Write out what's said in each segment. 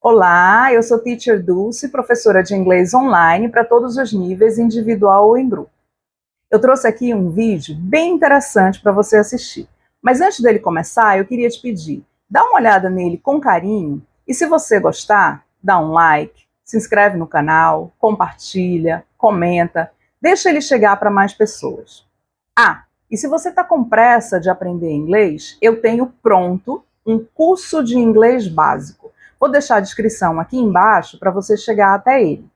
Olá, eu sou Teacher Dulce, professora de inglês online para todos os níveis, individual ou em grupo. Eu trouxe aqui um vídeo bem interessante para você assistir. Mas antes dele começar, eu queria te pedir, dá uma olhada nele com carinho e se você gostar, dá um like, se inscreve no canal, compartilha, comenta, deixa ele chegar para mais pessoas. E se você está com pressa de aprender inglês, eu tenho pronto um curso de inglês básico. Vou deixar a descrição aqui embaixo para você chegar até ele.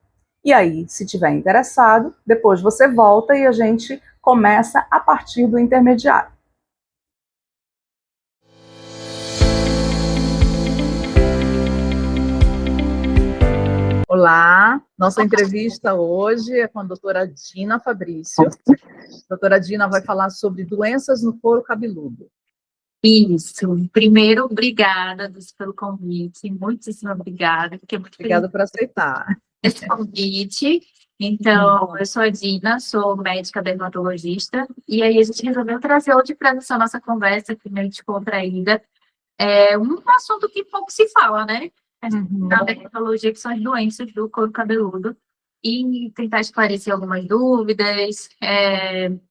E aí, se tiver interessado, depois você volta e a gente começa a partir do intermediário. Olá, nossa entrevista hoje é com a doutora Dina Fabrício. A doutora Dina vai falar sobre doenças no couro cabeludo. Isso. Primeiro, obrigada pelo convite. Muitíssimo obrigada. Fiquei muito Obrigada por aceitar esse convite. Então, eu sou a Dina, sou médica dermatologista, e aí a gente resolveu trazer hoje para essa nossa conversa, que meio descontraída, um assunto que pouco se fala, né? Na dermatologia, que são as doenças do couro cabeludo, e tentar esclarecer algumas dúvidas,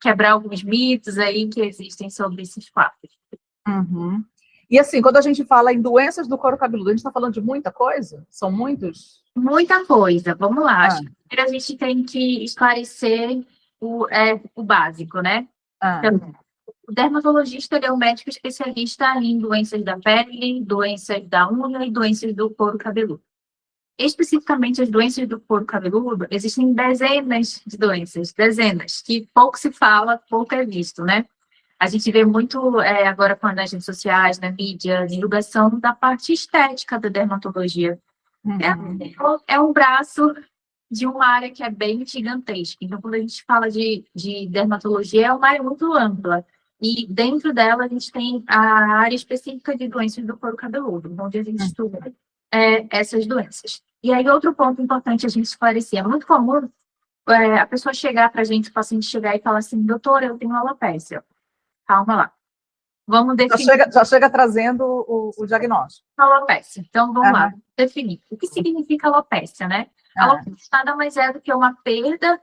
quebrar alguns mitos aí que existem sobre esses fatos. E assim, quando a gente fala em doenças do couro cabeludo, a gente está falando de muita coisa? São muitos? Muita coisa. Vamos lá. Acho que primeiro a gente tem que esclarecer o básico, né? Então, o dermatologista ele é um médico especialista em doenças da pele, doenças da unha e doenças do couro cabeludo. Especificamente as doenças do couro cabeludo, existem dezenas de doenças, dezenas, que pouco se fala, pouco é visto, né? A gente vê muito agora com as redes sociais, na mídia, divulgação da parte estética da dermatologia. É um braço de uma área que é bem gigantesca. Então, quando a gente fala de dermatologia, é uma área muito ampla. E dentro dela, a gente tem a área específica de doenças do couro cabeludo, onde a gente estuda essas doenças. E aí, outro ponto importante a gente esclarecer. É muito comum a pessoa chegar para a gente, o paciente chegar e falar assim, doutora, eu tenho alopécia. Calma lá. Vamos definir. Já chega trazendo o diagnóstico. Alopécia. Então, vamos lá. Definir. O que significa alopécia, né? Alopécia nada mais é do que uma perda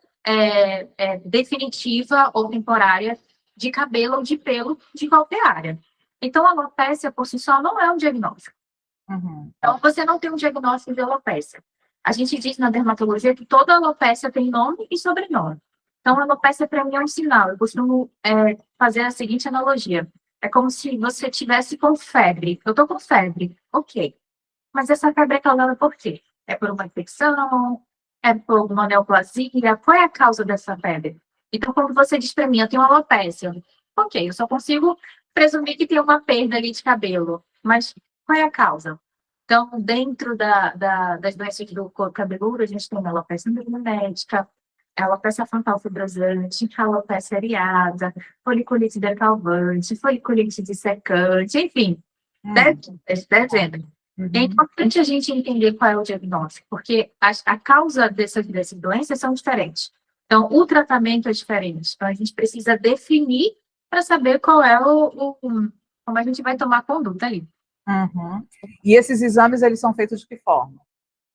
definitiva ou temporária de cabelo ou de pelo de qualquer área. Então, a alopécia, por si só, não é um diagnóstico. Então, você não tem um diagnóstico de alopécia. A gente diz na dermatologia que toda alopécia tem nome e sobrenome. Então, a alopécia, para mim, é um sinal. Eu costumo fazer a seguinte analogia. É como se você tivesse com febre. Eu estou com febre, ok. Mas essa febre é causada por quê? É por uma infecção? É por uma neoplasia? Qual é a causa dessa febre? Então, quando você diz para mim, eu tenho alopécia, ok, eu só consigo presumir que tem uma perda ali de cabelo. Mas qual é a causa? Então, dentro das doenças do couro cabeludo, a gente tem a alopecia androgenética, a alopecia frontal fibrosante, a alopecia areata, foliculite decalvante, foliculite dissecante, enfim, dezenas. É importante a gente entender qual é o diagnóstico, porque a causa dessas doenças são diferentes. Então, o tratamento é diferente. Então, a gente precisa definir para saber qual é como a gente vai tomar a conduta ali. E esses exames, eles são feitos de que forma?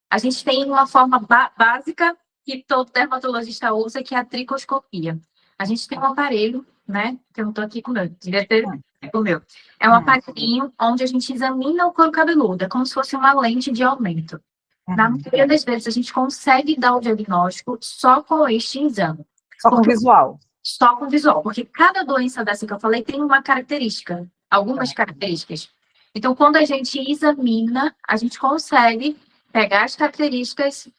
A gente tem uma forma básica que todo dermatologista usa, que é a tricoscopia. A gente tem um aparelho, né? Que eu não estou aqui com o meu, devia ter com o meu. É um aparelhinho onde a gente examina o couro cabeludo, é como se fosse uma lente de aumento. Na maioria das vezes, a gente consegue dar o diagnóstico só com este exame. Só com visual? Só com visual, porque cada doença dessa que eu falei tem uma característica, algumas características. Então, quando a gente examina, a gente consegue pegar as características,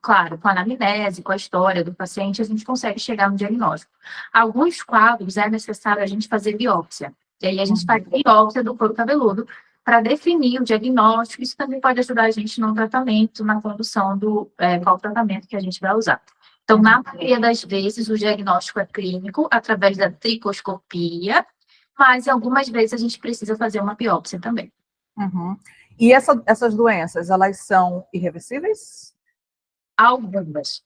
claro, com a anamnese, com a história do paciente, a gente consegue chegar no diagnóstico. Alguns quadros é necessário a gente fazer biópsia. E aí a gente faz biópsia do couro cabeludo para definir o diagnóstico. Isso também pode ajudar a gente no tratamento, na condução do qual tratamento que a gente vai usar. Então, na maioria das vezes, o diagnóstico é clínico, através da tricoscopia, mas algumas vezes a gente precisa fazer uma biópsia também. E essas doenças, elas são irreversíveis? Algumas.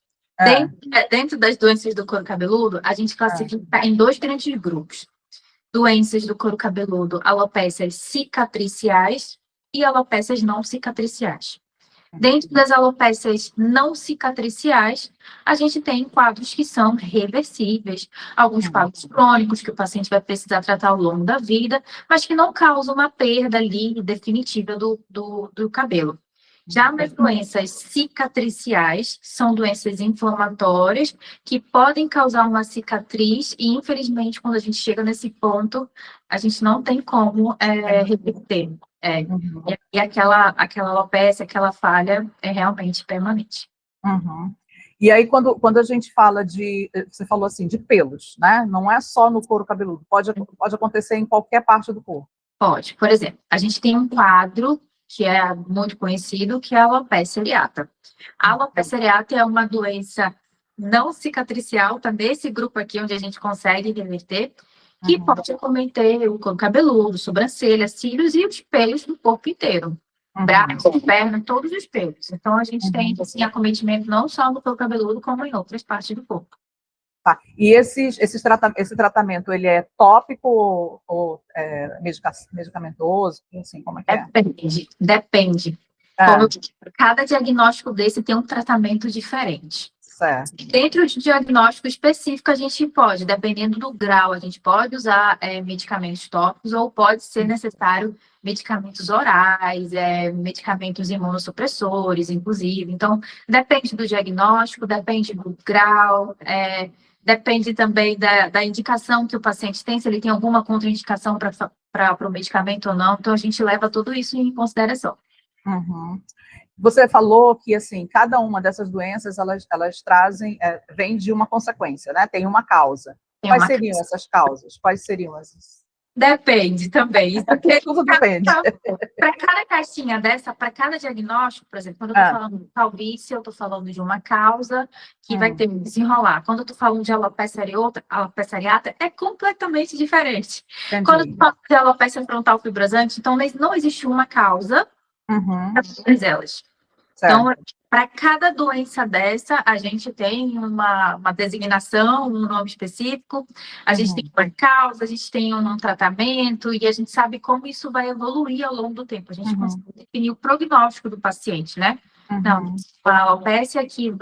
Dentro das doenças do couro cabeludo, a gente classifica em dois grandes grupos. Doenças do couro cabeludo, alopécias cicatriciais e alopécias não cicatriciais. Dentro das alopécias não cicatriciais, a gente tem quadros que são reversíveis, alguns quadros crônicos que o paciente vai precisar tratar ao longo da vida, mas que não causam uma perda ali definitiva do cabelo. Já nas doenças cicatriciais, são doenças inflamatórias que podem causar uma cicatriz e, infelizmente, quando a gente chega nesse ponto, a gente não tem como reverter. E aquela alopecia, aquela falha é realmente permanente. E aí, quando a gente fala você falou assim, de pelos, né? Não é só no couro cabeludo, pode acontecer em qualquer parte do corpo. Pode. Por exemplo, a gente tem um quadro que é muito conhecido, que é a alopecia areata. A alopecia areata é uma doença não cicatricial, tá nesse grupo aqui onde a gente consegue reverter, que pode acometer o couro cabeludo, sobrancelha, cílios e os pelos do corpo inteiro. Braço, perna, todos os pelos. Então, a gente tem assim, acometimento não só no couro cabeludo, como em outras partes do corpo. Tá. E esse tratamento, ele é tópico ou medicamentoso? Assim, como é que é? Depende. Cada diagnóstico desse tem um tratamento diferente. Certo. Dentro de diagnóstico específico, a gente pode, dependendo do grau, a gente pode usar medicamentos tópicos ou pode ser necessário medicamentos orais, medicamentos imunossupressores, inclusive. Então, depende do diagnóstico, depende do grau, depende também da indicação que o paciente tem, se ele tem alguma contraindicação para o medicamento ou não. Então, a gente leva tudo isso em consideração. Você falou que, assim, cada uma dessas doenças, elas trazem, vem de uma consequência, né? Tem uma causa. Quais seriam essas causas? Quais seriam essas? Depende também. Tudo depende. Para cada caixinha dessa, para cada diagnóstico, por exemplo, quando eu estou falando de calvície, eu estou falando de uma causa que vai ter que desenrolar. Quando eu estou falando de alopecia areata, é completamente diferente. Entendi. Quando eu estou falando de alopecia frontal fibrosante, então não existe uma causa para todas elas. Certo. Então, para cada doença dessa, a gente tem uma designação, um nome específico, a gente tem uma causa, a gente tem um tratamento, e a gente sabe como isso vai evoluir ao longo do tempo. A gente consegue definir o prognóstico do paciente, né? Então, a alopecia que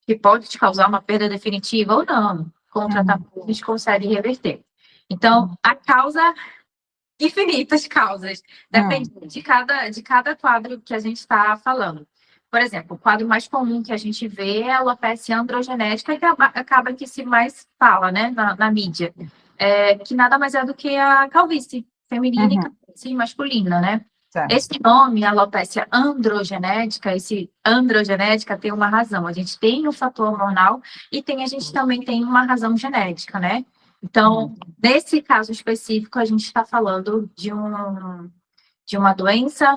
que pode te causar uma perda definitiva ou não. Com o tratamento, a gente consegue reverter. Então, a causa... infinitas causas, depende de cada quadro que a gente está falando. Por exemplo, o quadro mais comum que a gente vê é a alopecia androgenética, que acaba que se mais fala, né, na mídia, que nada mais é do que a calvície feminina e calvície masculina, né? Certo. Esse nome, alopecia androgenética, esse androgenética tem uma razão. A gente tem um fator hormonal e a gente também tem uma razão genética, né? Então, nesse caso específico, a gente está falando de uma doença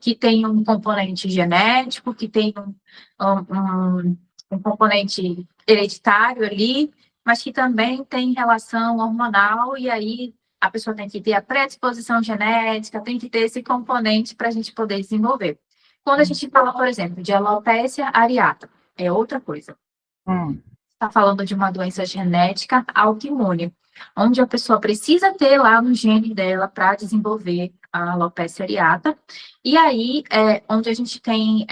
que tem um componente genético, que tem um componente hereditário ali, mas que também tem relação hormonal, e aí a pessoa tem que ter a predisposição genética, tem que ter esse componente para a gente poder desenvolver. Quando a gente fala, por exemplo, de alopecia areata, é outra coisa. Está falando de uma doença genética autoimune, onde a pessoa precisa ter lá no gene dela para desenvolver a alopecia areata, e aí onde a gente tem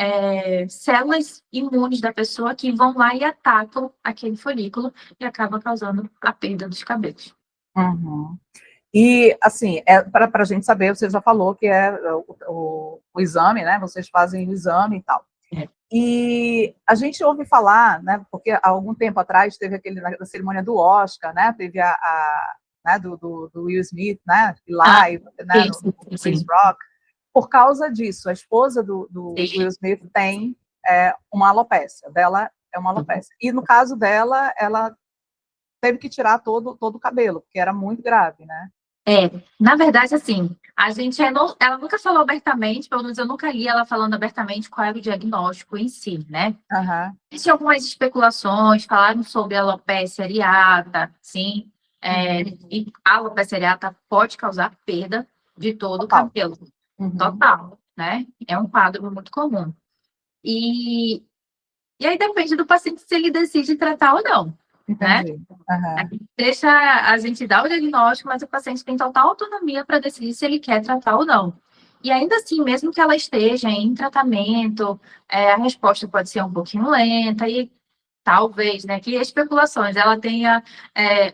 células imunes da pessoa que vão lá e atacam aquele folículo e acaba causando a perda dos cabelos. E, assim, para a gente saber, você já falou que o exame, né? Vocês fazem o exame e tal. E a gente ouve falar, né, porque há algum tempo atrás teve na cerimônia do Oscar, né, teve né, do Will Smith, né, live, né, no Chris Rock, por causa disso, a esposa do Will Smith tem uma alopecia, dela é uma alopecia. E no caso dela, ela teve que tirar todo o cabelo, porque era muito grave, né? Na verdade, assim, ela nunca falou abertamente, pelo menos eu nunca li ela falando abertamente qual era o diagnóstico em si, né? Existem algumas especulações, falaram sobre a alopecia areata, sim, e a alopecia areata pode causar perda de todo o cabelo, total, né? É um quadro muito comum. E aí depende do paciente se ele decide tratar ou não. Entendi. Né? A gente dá o diagnóstico, mas o paciente tem total autonomia para decidir se ele quer tratar ou não. E ainda assim, mesmo que ela esteja em tratamento, a resposta pode ser um pouquinho lenta e talvez, né, que especulações, ela tenha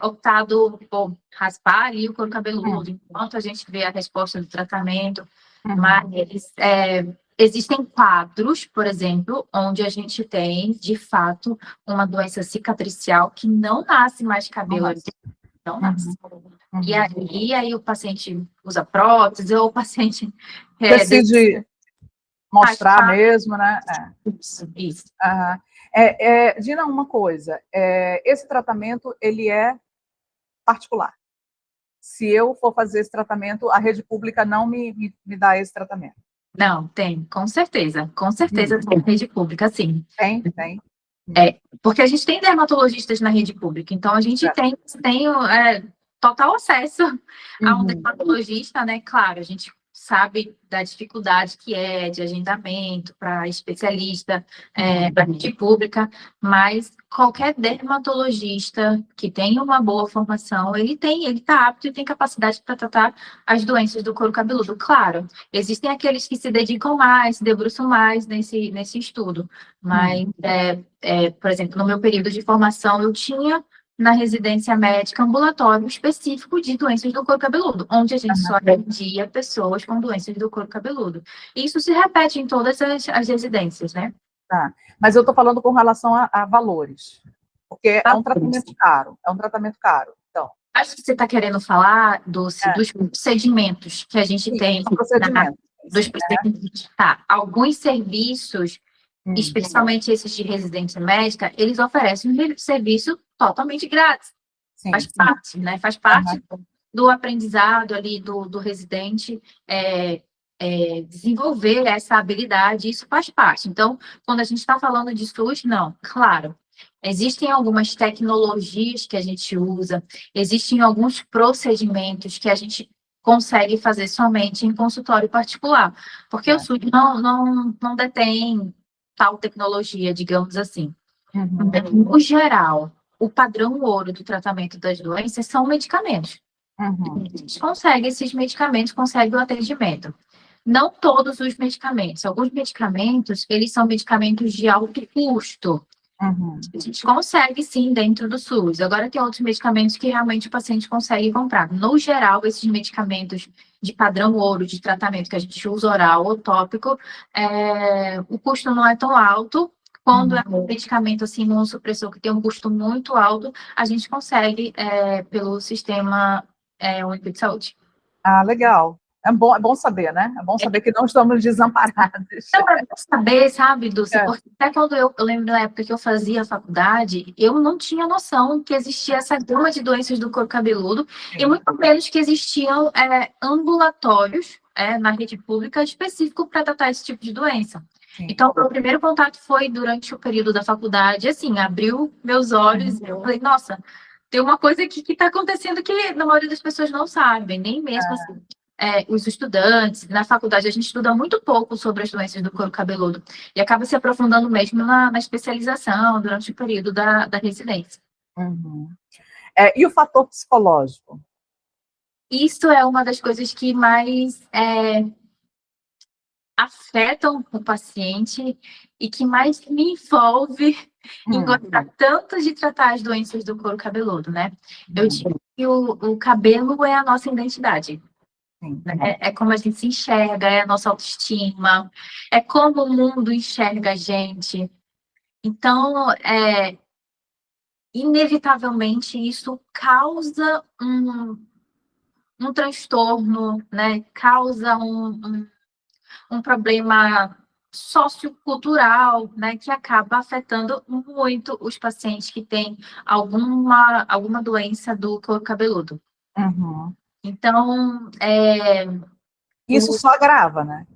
optado por raspar ali o couro cabeludo, enquanto a gente vê a resposta do tratamento, mas existem quadros, por exemplo, onde a gente tem, de fato, uma doença cicatricial que não nasce mais cabelo, não nasce. E aí o paciente usa prótese, ou o paciente decide mostrar raspar. mesmo, né? Isso. Dina, uma coisa, esse tratamento, ele é particular. Se eu for fazer esse tratamento, a rede pública não me dá esse tratamento. Não, tem, com certeza tem rede pública, sim. Tem. Porque a gente tem dermatologistas na rede pública, então a gente tem total acesso a um dermatologista, né? Claro, a gente sabe da dificuldade que é de agendamento para especialista da rede pública, mas qualquer dermatologista que tenha uma boa formação, ele está apto e tem capacidade para tratar as doenças do couro cabeludo. Claro, existem aqueles que se dedicam mais, se debruçam mais nesse estudo, mas, por exemplo, no meu período de formação, eu tinha na residência médica ambulatório específico de doenças do couro cabeludo, onde a gente só atendia pessoas com doenças do couro cabeludo. E isso se repete em todas as residências, né? Tá. Mas eu estou falando com relação a valores, porque é um tratamento caro, então. Acho que você está querendo falar dos procedimentos que a gente tem. Dos procedimentos. Tá. Alguns serviços, especialmente esses de residência médica, eles oferecem um serviço totalmente grátis. Faz parte, né? Faz parte do aprendizado ali do residente desenvolver essa habilidade, isso faz parte. Então, quando a gente está falando de SUS, não, claro, existem algumas tecnologias que a gente usa, existem alguns procedimentos que a gente consegue fazer somente em consultório particular, porque o SUS não detém tal tecnologia, digamos assim. No geral, o padrão ouro do tratamento das doenças são medicamentos. A gente consegue esses medicamentos, consegue o atendimento. Não todos os medicamentos. Alguns medicamentos, eles são medicamentos de alto custo. A gente consegue, sim, dentro do SUS. Agora, tem outros medicamentos que realmente o paciente consegue comprar. No geral, esses medicamentos de padrão ouro, de tratamento que a gente usa oral ou tópico, o custo não é tão alto. Quando é um medicamento, assim, imunossupressor, que tem um custo muito alto, a gente consegue pelo sistema único de saúde. Ah, legal. É bom saber, né? É bom saber que não estamos desamparados. Não, é bom saber, sabe, Dulce, porque até quando eu lembro na época que eu fazia a faculdade, eu não tinha noção que existia essa gama de doenças do couro cabeludo, e muito menos que existiam ambulatórios na rede pública específico para tratar esse tipo de doença. Então, o meu primeiro contato foi durante o período da faculdade, assim, abriu meus olhos, e eu falei, nossa, tem uma coisa aqui que está acontecendo que a maioria das pessoas não sabem, nem mesmo assim. Os estudantes, na faculdade a gente estuda muito pouco sobre as doenças do couro cabeludo e acaba se aprofundando mesmo na especialização durante o período da residência. E o fator psicológico? Isso é uma das coisas que mais afetam o paciente e que mais me envolve em gostar tanto de tratar as doenças do couro cabeludo, né? Eu digo que o cabelo é a nossa identidade. É como a gente se enxerga, é a nossa autoestima, é como o mundo enxerga a gente. Então, inevitavelmente, isso causa um transtorno, né? Causa um problema sociocultural, né? Que acaba afetando muito os pacientes que têm alguma doença do couro cabeludo. Então, isso só agrava, né?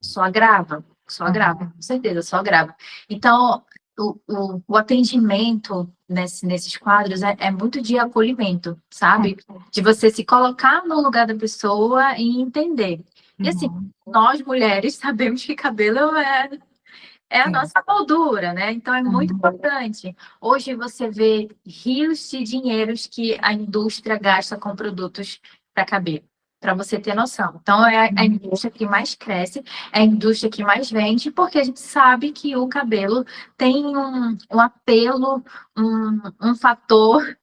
Só agrava, com certeza, só agrava. Então, o atendimento nesses quadros é muito de acolhimento, sabe? De você se colocar no lugar da pessoa e entender. E assim, nós mulheres sabemos que cabelo é a nossa moldura, né? Então, é muito importante. Hoje você vê rios de dinheiros que a indústria gasta com produtos para cabelo. para você ter noção. Então, é a indústria que mais cresce, é a indústria que mais vende, porque a gente sabe que o cabelo tem um apelo, um fator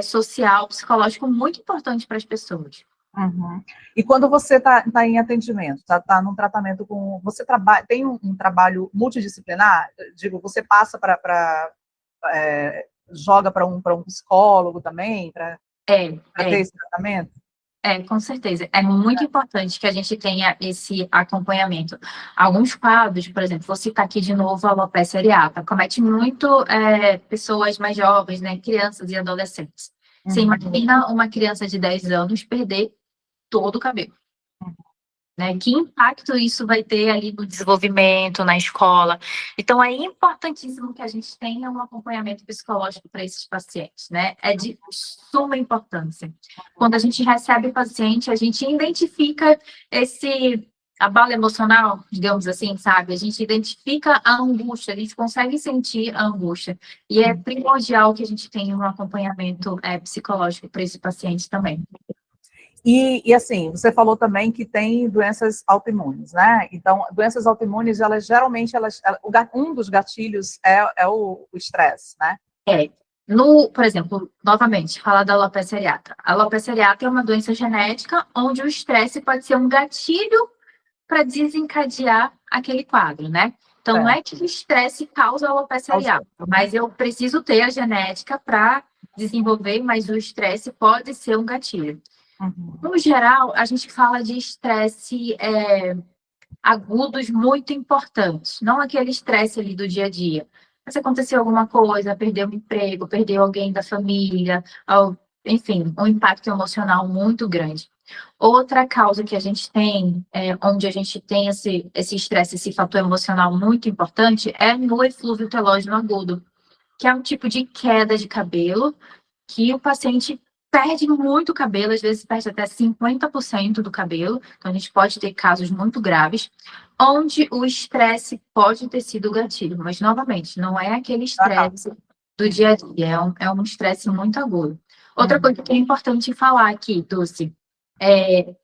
social, psicológico muito importante para as pessoas. Uhum. E quando você está em atendimento, tá num tratamento com. Você tem um trabalho multidisciplinar? Digo, você passa joga para um psicólogo também, para ter esse tratamento? Com certeza. É muito importante que a gente tenha esse acompanhamento. Alguns quadros, por exemplo, vou citar aqui de novo a alopecia areata, comete muito pessoas mais jovens, né, crianças e adolescentes. Você imagina uma criança de 10 anos perder todo o cabelo. Né? Que impacto isso vai ter ali no desenvolvimento, na escola? Então, é importantíssimo que a gente tenha um acompanhamento psicológico para esses pacientes, né? É de suma importância. Quando a gente recebe o paciente, a gente identifica esse abalo emocional, digamos assim, sabe? A gente identifica a angústia, a gente consegue sentir a angústia. E é primordial que a gente tenha um acompanhamento psicológico para esse paciente também. E assim, você falou também que tem doenças autoimunes, né? Então, doenças autoimunes, elas geralmente, um dos gatilhos é o estresse, né? Por exemplo, novamente, falar da alopecia areata. A alopecia areata é uma doença genética onde o estresse pode ser um gatilho para desencadear aquele quadro, né? Então, não é que o estresse causa a alopecia areata, mas eu preciso ter a genética para desenvolver, mas o estresse pode ser um gatilho. No geral, a gente fala de estresse agudos muito importantes, não aquele estresse ali do dia a dia. Se aconteceu alguma coisa, perdeu um emprego, perdeu alguém da família, enfim, um impacto emocional muito grande. Outra causa que a gente tem, onde a gente tem esse estresse, esse fator emocional muito importante, é no eflúvio telógeno agudo, que é um tipo de queda de cabelo que o paciente perde muito cabelo, às vezes perde até 50% do cabelo, então a gente pode ter casos muito graves, onde o estresse pode ter sido o gatilho, mas novamente, não é aquele estresse do dia a dia, é um estresse muito agudo. Outra coisa que é importante falar aqui, Dulce,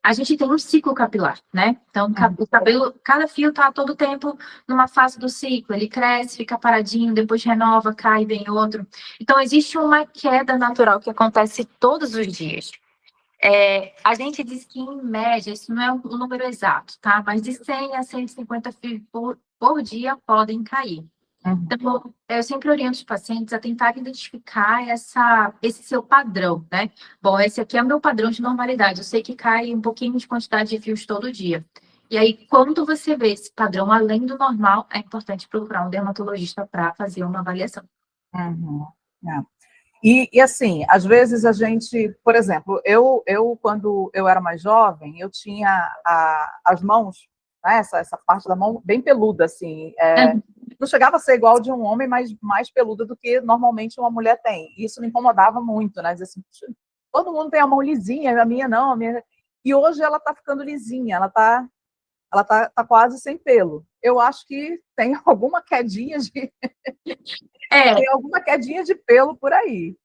a gente tem um ciclo capilar, né? Então, o cabelo, cada fio está todo tempo numa fase do ciclo, ele cresce, fica paradinho, depois renova, cai, vem outro. Então, existe uma queda natural que acontece todos os dias. A gente diz que, em média, isso não é um número exato, tá? Mas de 100 a 150 fios por dia podem cair. Então, eu sempre oriento os pacientes a tentar identificar esse seu padrão, né? Bom, esse aqui é o meu padrão de normalidade. Eu sei que cai um pouquinho de quantidade de fios todo dia. E aí, quando você vê esse padrão além do normal, é importante procurar um dermatologista para fazer uma avaliação. E assim, às vezes a gente, por exemplo, eu quando eu era mais jovem, eu tinha as mãos, né, essa parte da mão bem peluda, assim, não chegava a ser igual de um homem, mas mais peluda do que normalmente uma mulher tem. E isso me incomodava muito, né? Dizer assim, todo mundo tem a mão lisinha, a minha não, a minha... E hoje ela tá ficando lisinha, ela tá quase sem pelo. Eu acho que tem alguma quedinha tem alguma quedinha de pelo por aí.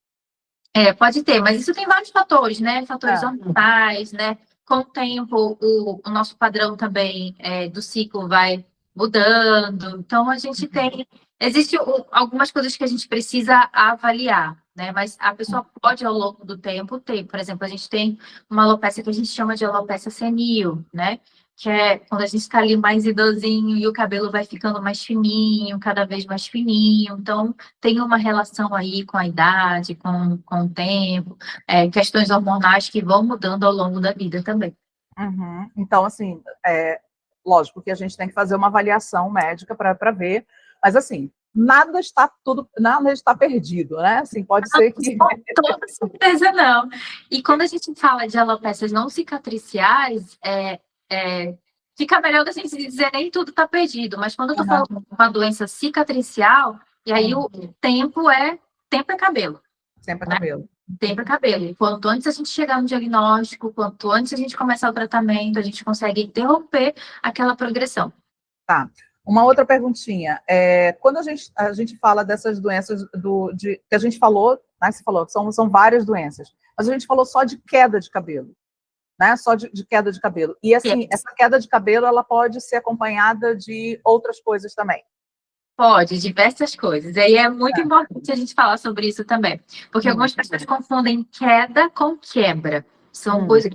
Pode ter, mas isso tem vários fatores, né? Fatores hormonais, né? Com o tempo, o nosso padrão também do ciclo vai mudando. Então, a gente tem... Existem algumas coisas que a gente precisa avaliar, né? Mas a pessoa pode, ao longo do tempo, ter. Por exemplo, a gente tem uma alopecia que a gente chama de alopecia senil, né? Que é quando a gente está ali mais idosinho e o cabelo vai ficando mais fininho, cada vez mais fininho. Então, tem uma relação aí com a idade, com o tempo, questões hormonais que vão mudando ao longo da vida também. Então, assim, lógico que a gente tem que fazer uma avaliação médica para ver, mas assim, nada está perdido, né? Assim, pode ser que... Com toda certeza não. E quando a gente fala de alopécias não cicatriciais, fica melhor da gente dizer nem tudo está perdido, mas quando eu estou falando de uma doença cicatricial, e aí o tempo é cabelo. Sempre é cabelo. Tempo é cabelo. E quanto antes a gente chegar no diagnóstico, quanto antes a gente começar o tratamento, a gente consegue interromper aquela progressão. Tá. Uma outra perguntinha. Quando a gente fala dessas doenças que a gente falou, né, você falou, são várias doenças, mas a gente falou só de queda de cabelo, né? Só de queda de cabelo. E, assim, essa queda de cabelo, ela pode ser acompanhada de outras coisas também. Pode, diversas coisas. E aí é muito importante a gente falar sobre isso também. Porque algumas pessoas confundem queda com quebra. São coisas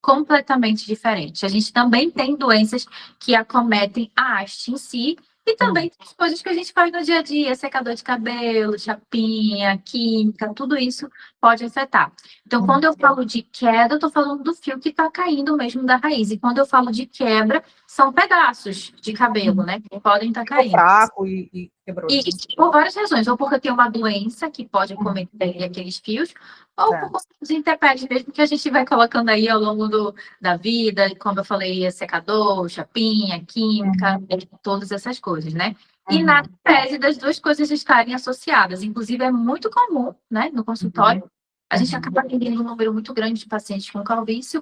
completamente diferentes. A gente também tem doenças que acometem a haste em si, e também tem as coisas que a gente faz no dia a dia, secador de cabelo, chapinha, química, tudo isso pode afetar. Então, quando eu falo de queda, eu estou falando do fio que está caindo mesmo da raiz. E quando eu falo de quebra, são pedaços de cabelo, né? Que podem estar caindo. Fraco e quebrou. E por várias razões, ou porque tem uma doença que pode acometer aqueles fios, ou por conta dos intempéries mesmo que a gente vai colocando aí ao longo da vida, como eu falei, secador, chapinha, química, todas essas coisas, né? E nada impede das duas coisas estarem associadas. Inclusive, é muito comum, né, no consultório, a gente acaba atendendo um número muito grande de pacientes com calvície,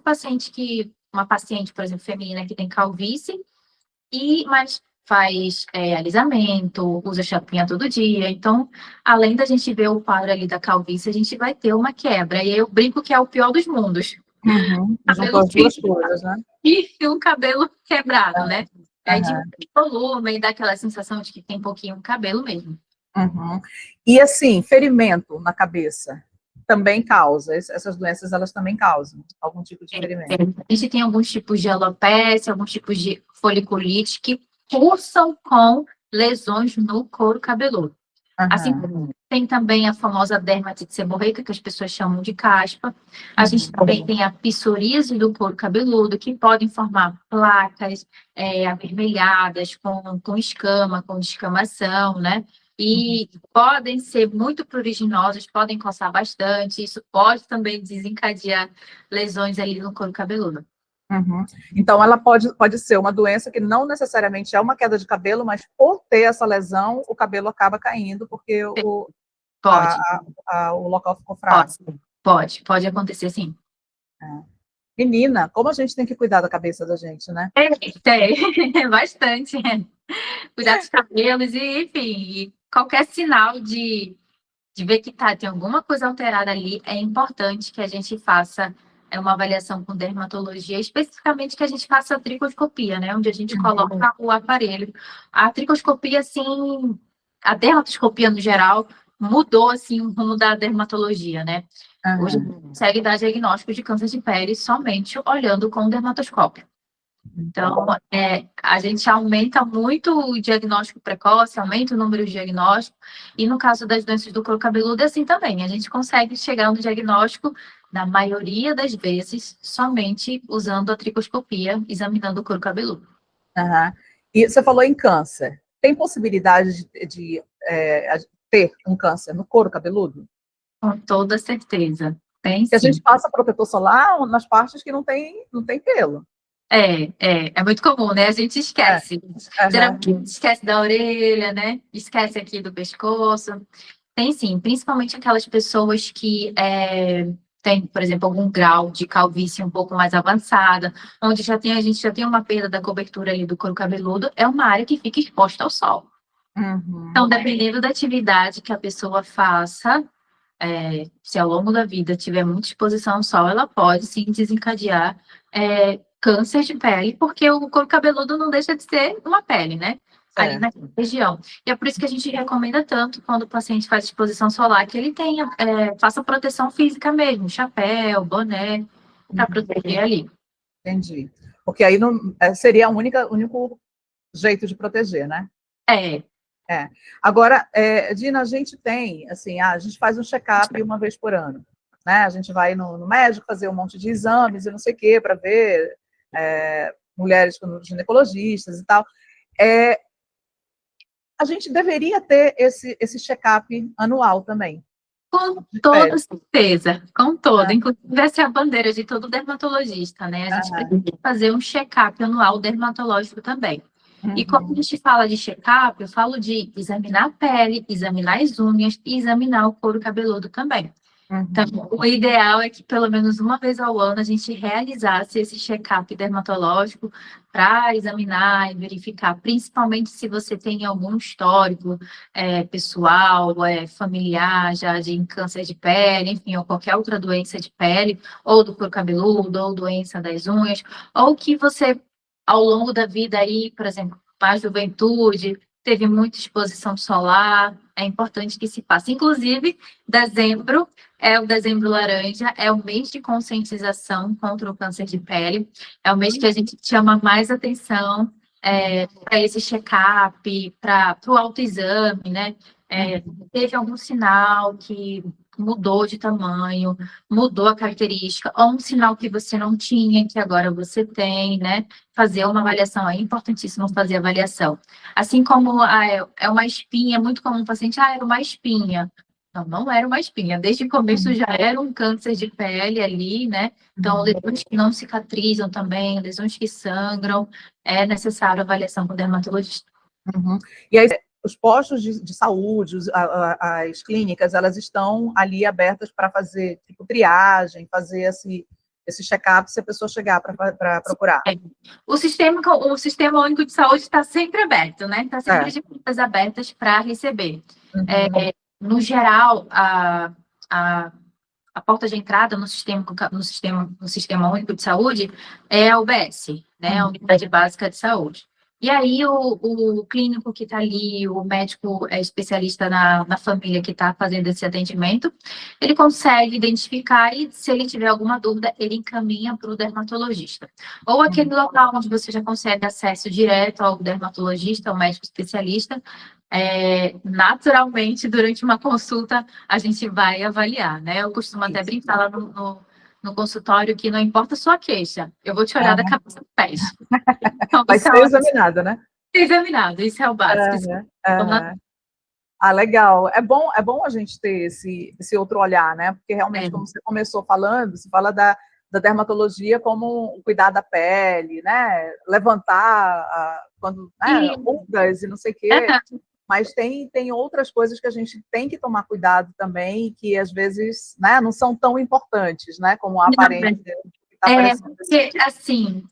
uma paciente, por exemplo, feminina que tem calvície, mas faz alisamento, usa chapinha todo dia. Então, além da gente ver o quadro ali da calvície, a gente vai ter uma quebra. E eu brinco que é o pior dos mundos. Juntou as duas coisas, né? E o cabelo quebrado, né? É de volume e dá aquela sensação de que tem pouquinho cabelo mesmo. E, assim, ferimento na cabeça também causa, essas doenças, elas também causam algum tipo de ferimento. A gente tem alguns tipos de alopecia, alguns tipos de foliculite que cursam com lesões no couro cabeludo. Assim, tem também a famosa dermatite seborreica, que as pessoas chamam de caspa. A gente também tem a psoríase do couro cabeludo, que podem formar placas avermelhadas, com escama, com descamação, né? E podem ser muito pruriginosas, podem coçar bastante. Isso pode também desencadear lesões ali no couro cabeludo. Então, ela pode ser uma doença que não necessariamente é uma queda de cabelo, mas por ter essa lesão, o cabelo acaba caindo, porque o local ficou fraco. Pode acontecer, sim. Menina, como a gente tem que cuidar da cabeça da gente, né? Tem, bastante. Cuidar dos cabelos e, enfim, qualquer sinal de ver que tem alguma coisa alterada ali, é importante que a gente faça uma avaliação com dermatologia, especificamente que a gente faça a tricoscopia, né? Onde a gente coloca o aparelho. A tricoscopia, assim, a dermatoscopia no geral, mudou, assim, o rumo da dermatologia, né? Hoje a gente consegue dar diagnóstico de câncer de pele somente olhando com o dermatoscópio. Então, a gente aumenta muito o diagnóstico precoce, aumenta o número de diagnóstico, e no caso das doenças do couro cabeludo é assim também. A gente consegue chegar no diagnóstico, na maioria das vezes, somente usando a tricoscopia, examinando o couro cabeludo. E você falou em câncer. Tem possibilidade de ter um câncer no couro cabeludo? Com toda certeza. Tem sim. Que a gente passa protetor solar nas partes que não tem pelo. É muito comum, né? A gente esquece. Geralmente a gente esquece da orelha, né? Esquece aqui do pescoço. Tem sim, principalmente aquelas pessoas que têm, por exemplo, algum grau de calvície um pouco mais avançada, onde a gente já tem uma perda da cobertura ali do couro cabeludo, é uma área que fica exposta ao sol. Então, dependendo da atividade que a pessoa faça, se ao longo da vida tiver muita exposição ao sol, ela pode sim desencadear câncer de pele, porque o couro cabeludo não deixa de ser uma pele, né? Ali na região. E é por isso que a gente recomenda tanto, quando o paciente faz exposição solar, que ele faça proteção física mesmo, chapéu, boné, para proteger ali. Entendi. Porque aí não, seria o único jeito de proteger, né? Agora, Dina, a gente tem, assim, a gente faz um check-up uma vez por ano, né? A gente vai no médico fazer um monte de exames e não sei o quê, para ver mulheres ginecologistas e tal. A gente deveria ter esse check-up anual também. Com toda certeza, com toda. Inclusive, essa é a bandeira de todo dermatologista, né? A gente precisa fazer um check-up anual dermatológico também. E quando a gente fala de check-up, eu falo de examinar a pele, examinar as unhas e examinar o couro cabeludo também. Então, o ideal é que pelo menos uma vez ao ano a gente realizasse esse check-up dermatológico para examinar e verificar, principalmente se você tem algum histórico pessoal, familiar, já de câncer de pele, enfim, ou qualquer outra doença de pele, ou do couro cabeludo, ou doença das unhas, ou que você, ao longo da vida aí, por exemplo, na juventude, teve muita exposição solar, é importante que se passe. Inclusive, dezembro é o dezembro laranja, é o mês de conscientização contra o câncer de pele, é o mês que a gente chama mais atenção para esse check-up, para o autoexame, né? Teve algum sinal que mudou de tamanho, mudou a característica, ou um sinal que você não tinha, que agora você tem, né? Fazer uma avaliação, é importantíssimo fazer avaliação. Assim como é uma espinha, é muito comum o paciente, era uma espinha. Não, não era uma espinha. Desde o começo já era um câncer de pele ali, né? Então, lesões que não cicatrizam também, lesões que sangram, é necessário avaliação com o dermatologista. E aí, os postos de saúde, as clínicas, elas estão ali abertas para fazer tipo triagem, fazer esse check-up se a pessoa chegar para procurar. O sistema único de saúde está sempre aberto, né? Está sempre de portas abertas para receber. No geral, a porta de entrada no sistema único de saúde é a UBS, né? A Unidade Básica de Saúde. E aí, o clínico que está ali, o médico especialista na família que está fazendo esse atendimento, ele consegue identificar e, se ele tiver alguma dúvida, ele encaminha para o dermatologista. Ou aquele local onde você já consegue acesso direto ao dermatologista, ao médico especialista, naturalmente, durante uma consulta, a gente vai avaliar, né? Eu costumo até brincar lá no consultório que não importa a sua queixa, eu vou te olhar da cabeça aos pés. Então, vai ser examinado, né? Examinado, isso é o básico. Legal. É bom a gente ter esse outro olhar, né? Porque realmente, como você começou falando, você fala da dermatologia como cuidar da pele, né? Levantar quando rugas e não sei o quê. Mas tem outras coisas que a gente tem que tomar cuidado também, que às vezes, né, não são tão importantes, né? Como a aparência que está aparecendo. Assim,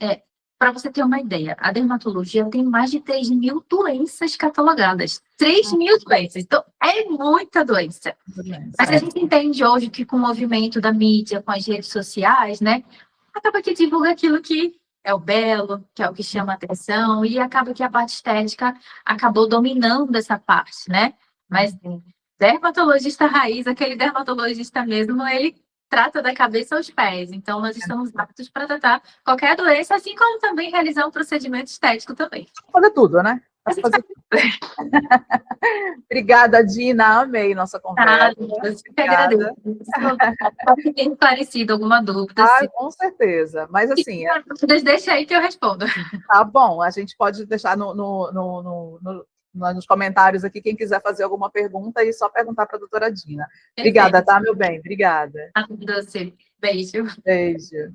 para você ter uma ideia, a dermatologia tem mais de 3.000 doenças catalogadas. 3.000 doenças. Então, é muita doença. Mas a gente entende hoje que com o movimento da mídia, com as redes sociais, né, acaba que divulga aquilo que é o belo, que é o que chama atenção, e acaba que a parte estética acabou dominando essa parte, né? Mas dermatologista raiz, aquele dermatologista mesmo, ele trata da cabeça aos pés. Então, nós estamos aptos para tratar qualquer doença, assim como também realizar um procedimento estético também. Fazer tudo, né? Fazer tudo. Obrigada, Dina. Amei nossa conversa. Eu que agradeço. Se tem parecido alguma dúvida. Com certeza. Mas assim. Deixa aí que eu respondo. Tá bom, a gente pode deixar nos comentários aqui quem quiser fazer alguma pergunta e só perguntar para a doutora Dina. Obrigada, tá, meu bem? Obrigada. Doce. Beijo. Beijo.